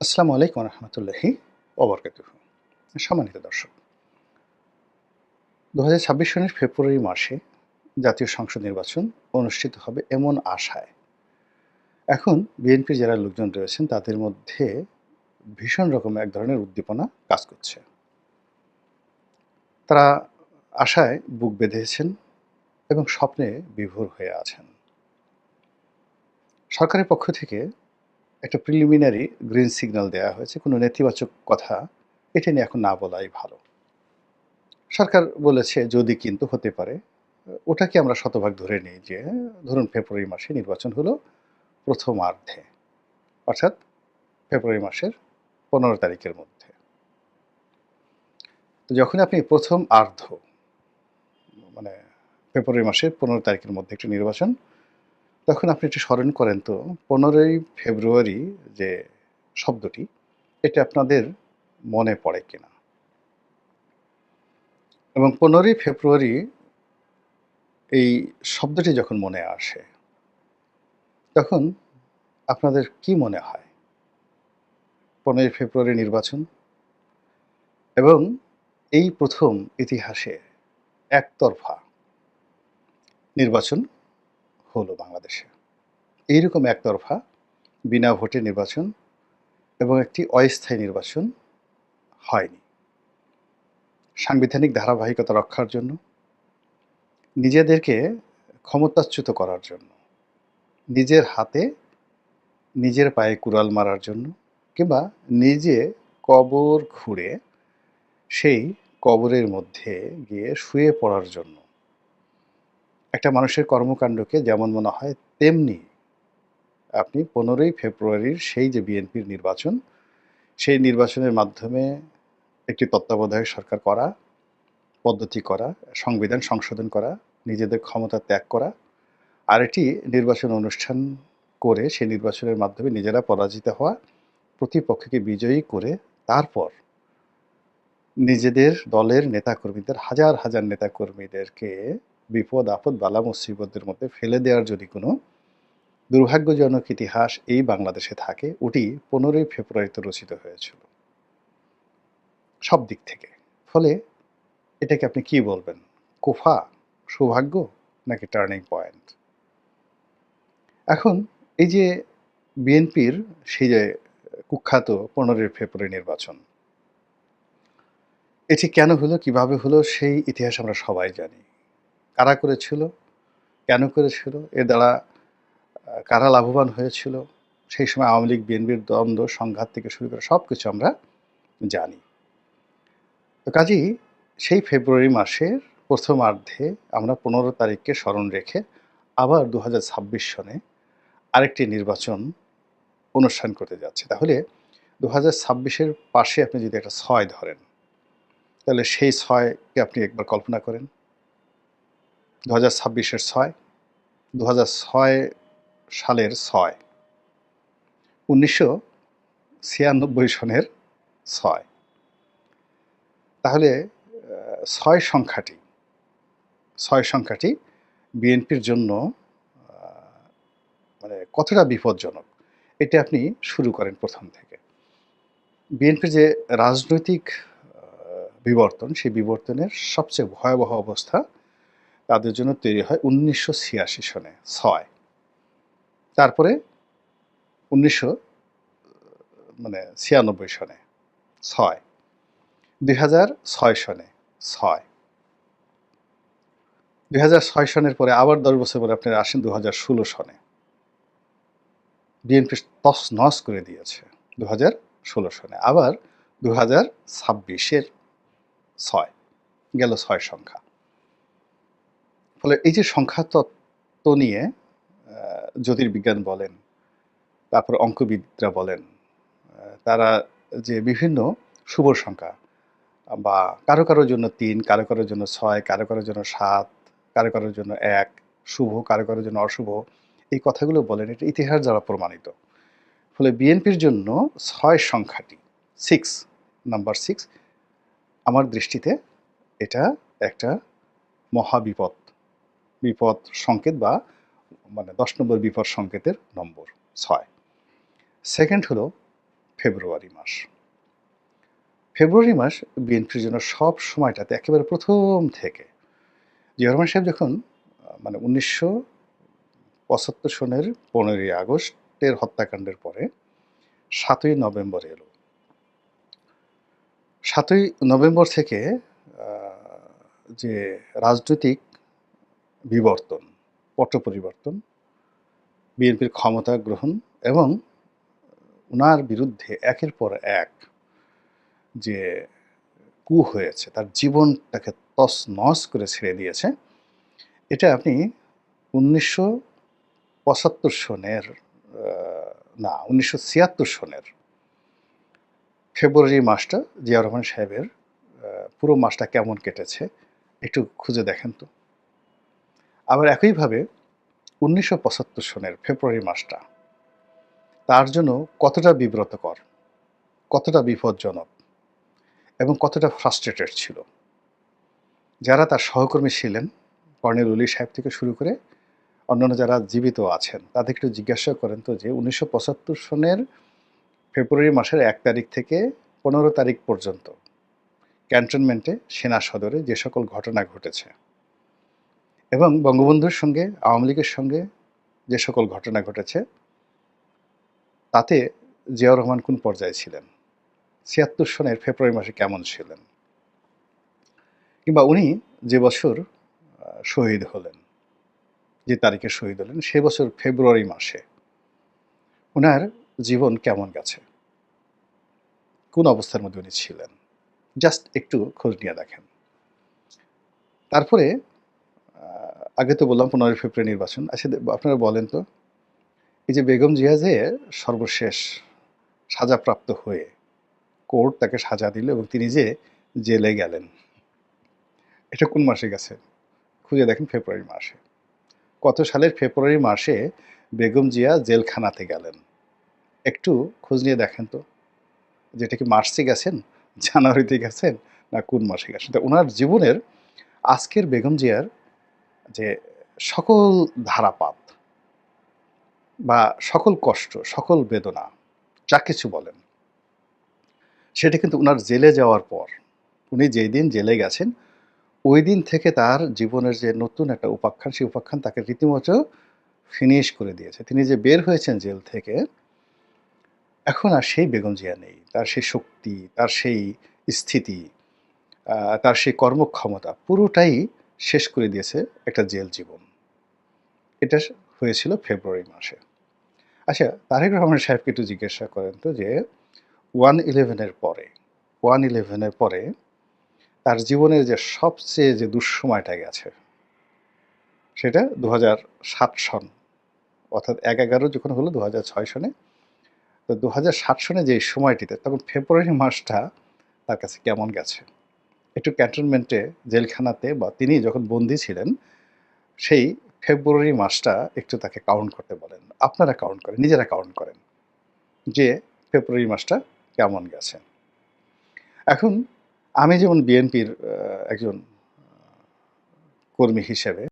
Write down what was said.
আসসালামু আলাইকুম রহমতুল্লাহি ওবরকাতুহু। সম্মানিত দর্শক, ২০২৬ সনের ফেব্রুয়ারি মাসে জাতীয় সংসদ নির্বাচন অনুষ্ঠিত হবে এমন আশায় এখন বিএনপির যারা লোকজন রয়েছেন তাদের মধ্যে ভীষণ রকম এক ধরনের উদ্দীপনা কাজ করছে। তারা আশায় বুক বেঁধেছেন এবং স্বপ্নে বিভোর হয়ে আছেন। সরকারের পক্ষ থেকে একটা প্রিলিমিনারি গ্রিন সিগন্যাল দেওয়া হয়েছে, কোনো নেতিবাচক কথা এটা নিয়ে এখন না বলাই ভালো। সরকার বলেছে যদি কিন্তু হতে পারে, ওটাকে আমরা শতভাগ ধরে নিই যে ধরুন ফেব্রুয়ারি মাসে নির্বাচন হলো প্রথমার্ধে, অর্থাৎ ফেব্রুয়ারি মাসের ১৫ তারিখের মধ্যে। তো যখন আপনি প্রথমার্ধ মানে ফেব্রুয়ারি মাসের ১৫ তারিখের মধ্যে একটি নির্বাচন, তখন আপনি একটু স্মরণ করেন তো ১৫ই ফেব্রুয়ারি যে শব্দটি, এটা আপনাদের মনে পড়ে কিনা? এবং ১৫ই ফেব্রুয়ারি এই শব্দটি যখন মনে আসে, তখন আপনাদের কি মনে হয়? ১৫ই ফেব্রুয়ারি নির্বাচন এবং এই প্রথম ইতিহাসে একতরফা নির্বাচন হলো বাংলাদেশে। এইরকম একতরফা বিনা ভোটে নির্বাচন এবং একটি অস্থায়ী নির্বাচন হয়নি। সাংবিধানিক ধারাবাহিকতা রক্ষার জন্য, নিজেদেরকে ক্ষমতাচ্যুত করার জন্য, নিজের হাতে নিজের পায়ে কুড়াল মারার জন্য, কিংবা নিজে কবর খুঁড়ে সেই কবরের মধ্যে গিয়ে শুয়ে পড়ার জন্য একটা মানুষের কর্মকাণ্ডকে যেমন মনে হয়, তেমনি আপনি ১৫ই ফেব্রুয়ারির সেই যে বিএনপির নির্বাচন, সেই নির্বাচনের মাধ্যমে একটি তত্ত্বাবধায়ক সরকার করা, পদ্ধতি করা, সংবিধান সংশোধন করা, নিজেদের ক্ষমতা ত্যাগ করা, আর একটি নির্বাচন অনুষ্ঠান করে সেই নির্বাচনের মাধ্যমে নিজেরা পরাজিত হওয়া, প্রতিপক্ষকে বিজয়ী করে তারপর নিজেদের দলের নেতাকর্মীদের, হাজার হাজার নেতাকর্মীদেরকে বিপদ আপদ বালা মুসিবতের মধ্যে ফেলে দেওয়ার যদি কোনো দুর্ভাগ্যজনক ইতিহাস এই বাংলাদেশে থাকে, ওটি ১৫ই ফেব্রুয়ারিতে রচিত হয়েছিল সব দিক থেকে। ফলে এটাকে আপনি কি বলবেন? কুফা, সৌভাগ্য, নাকি টার্নিং পয়েন্ট? এখন এই যে বিএনপির সেই যে কুখ্যাত ১৫ই ফেব্রুয়ারি নির্বাচন, এটি কেন হলো, কিভাবে হলো, সেই ইতিহাস আমরা সবাই জানি। কারা করেছিল, কেন করেছিল, এর দ্বারা কারা লাভবান হয়েছিল, সেই সময় আওয়ামী লীগ বিএনপির দ্বন্দ্ব সংঘাত থেকে শুরু করে সব কিছু আমরা জানি। তো কাজেই সেই ফেব্রুয়ারি মাসের প্রথমার্ধে আমরা ১৫ তারিখকে স্মরণ রেখে আবার ২০২৬ সনে আরেকটি নির্বাচন অনুষ্ঠান করতে যাচ্ছি। তাহলে ২০২৬-এর পাশে আপনি যদি একটা ৬ ধরেন, তাহলে সেই ৬-কে আপনি একবার কল্পনা করেন। ২০২৬-এর ৬, ২০০৬ সালের ৬, ১৯৯৬ সনের ৬। তাহলে ৬ সংখ্যাটি ৬ সংখ্যাটি বিএনপির জন্য মানে কতটা বিপজ্জনক, এটা আপনি শুরু করেন প্রথম থেকে। বিএনপির যে রাজনৈতিক বিবর্তন, সেই বিবর্তনের সবচেয়ে ভয়াবহ অবস্থা তাদের জন্য তৈরি হয় ১৯৮৬ সনে ৬। তারপরে ১৯৯৬ সনে ৬, ২০০৬ সনে ৬, ২০০৬ সনের পরে আবার ১০ বছর পরে আপনি আসেন ২০১৬ সনে। বিএনপি তছনছ করে দিয়েছে ২০১৬ সনে। আবার ২০২৬-এর ৬, গেল ৬ সংখ্যা। ফলে এই যে সংখ্যা তত্ত্ব নিয়ে জ্যোতির্বিজ্ঞান বলেন, তারপর অঙ্কবিদরা বলেন, তারা যে বিভিন্ন শুভ সংখ্যা বা কারো কারোর জন্য ৩, কারো কারোর জন্য ৬, কারো কারোর জন্য ৭, কারো কারোর জন্য ১, শুভ, কারো কারোর জন্য অশুভ, এই কথাগুলো বলেন, এটা ইতিহাস দ্বারা প্রমাণিত। ফলে বিএনপির জন্য ৬ সংখ্যাটি, 6, নাম্বার 6, আমার দৃষ্টিতে এটা একটা মহাবিপদ, বিপদ সংকেত বা মানে ১০ নম্বর বিপদ সংকেতের নম্বর ৬। সেকেন্ড হলো ফেব্রুয়ারি মাস। ফেব্রুয়ারি মাস বিএনপির জন্য সব সময়টাতে একেবারে প্রথম থেকে জিয়া রহমান সাহেব যখন মানে ১৯৭৫ সনের ১৫ই আগস্টের হত্যাকাণ্ডের পরে ৭ই নভেম্বর এলো। ৭ই নভেম্বর থেকে আ যে রাজনৈতিক বিবর্তন, পট পরিবর্তন, বিএনপির ক্ষমতা গ্রহণ এবং উনার বিরুদ্ধে একের পর এক যে কু হয়েছে, তার জীবনটাকে তছনছ করে ছেড়ে দিয়েছে। এটা আপনি ১৯৭৫ সনের আ না ১৯৭৬ সনের ফেব্রুয়ারি মাসটা জিয়াউর রহমান সাহেবের পুরো মাসটা কেমন কেটেছে একটু খুঁজে দেখেন তো। আবার একইভাবে ১৯৭৫ সনের ফেব্রুয়ারি মাসটা তার জন্য কতটা বিব্রতকর, কতটা বিপজ্জনক এবং কতটা ফ্রাস্ট্রেটেড ছিল। যারা তার সহকর্মী ছিলেন, কর্নেল ওলি সাহেব থেকে শুরু করে অন্যান্য যারা জীবিত আছেন, তাদেরকে একটু জিজ্ঞাসা করেন তো যে ১৯৭৫ সনের ফেব্রুয়ারি মাসের ১ তারিখ থেকে ১৫ তারিখ পর্যন্ত ক্যান্টনমেন্টে সেনা সদরে যে সকল ঘটনা ঘটেছে এবং বঙ্গবন্ধুর সঙ্গে আওয়ামী লীগের সঙ্গে যে সকল ঘটনা ঘটেছে, তাতে জিয়াউর রহমান কোন পর্যায়ে ছিলেন? ৭৬ সনের ফেব্রুয়ারি মাসে কেমন ছিলেন? কিংবা উনি যে বছর শহীদ হলেন, যে তারিখে শহীদ হলেন, সে বছর ফেব্রুয়ারি মাসে উনার জীবন কেমন গেছে? কোন অবস্থার মধ্যে উনি ছিলেন? জাস্ট একটু খোঁজ নিয়ে দেখেন। তারপরে আগে তো বললাম ১৫ই ফেব্রুয়ারি নির্বাচন। আচ্ছা আপনারা বলেন তো, এই যে বেগম জিয়া যে সর্বশেষ সাজাপ্রাপ্ত হয়ে কোর্ট তাকে সাজা দিল এবং তিনি যে জেলে গেলেন, এটা কোন মাসে গেছে? খুঁজে দেখেন ফেব্রুয়ারি মাসে। কত সালের ফেব্রুয়ারি মাসে বেগম জিয়া জেলখানাতে গেলেন? একটু খোঁজ নিয়ে দেখেন তো, যে এটা কি মার্চে গেছেন, জানুয়ারিতে গেছেন, না কোন মাসে গেছেন? তো উনার জীবনের আজকের বেগম জিয়ার যে সকল ধারাপাত বা সকল কষ্ট, সকল বেদনা, যা কিছু বলেন, সেটা কিন্তু উনার জেলে যাওয়ার পর, উনি যেই দিন জেলে গেছেন, ওই দিন থেকে তার জীবনের যে নতুন একটা উপাখ্যান, সেই উপাখ্যান তাকে রীতিমতো ফিনিশ করে দিয়েছে। তিনি যে বের হয়েছেন জেল থেকে, এখন আর সেই বেগম জিয়া নেই। তার সেই শক্তি, তার সেই স্থিতি, তার সেই কর্মক্ষমতা পুরোটাই শেষ করে দিয়েছে একটা জেল জীবন। এটা হয়েছিল ফেব্রুয়ারি মাসে। আচ্ছা, তারেক রহমান সাহেবকে একটু জিজ্ঞাসা করেন তো যে 1/11 এর পরে 1/11 এর পরে তার জীবনের যে সবচেয়ে যে দুঃসময়টা গেছে, সেটা ২০০৭ সন, অর্থাৎ ১/১১ যখন হলো ২০০৬ সনে। তো ২০০৭ সনে যে সময়টিতে, তখন ফেব্রুয়ারি মাসটা তার কাছে কেমন গেছে? একটু ক্যান্টনমেন্টে জেলখানাতে বা তিনি যখন বন্দী ছিলেন, সেই ফেব্রুয়ারি মাসটা একটু তাকে কাউন্ট করতে বলেন। আপনারা কাউন্ট করেন, নিজেরা কাউন্ট করেন যে ফেব্রুয়ারি মাসটা কেমন গেছে। এখন আমি যেমন বিএনপির একজন কর্মী হিসেবে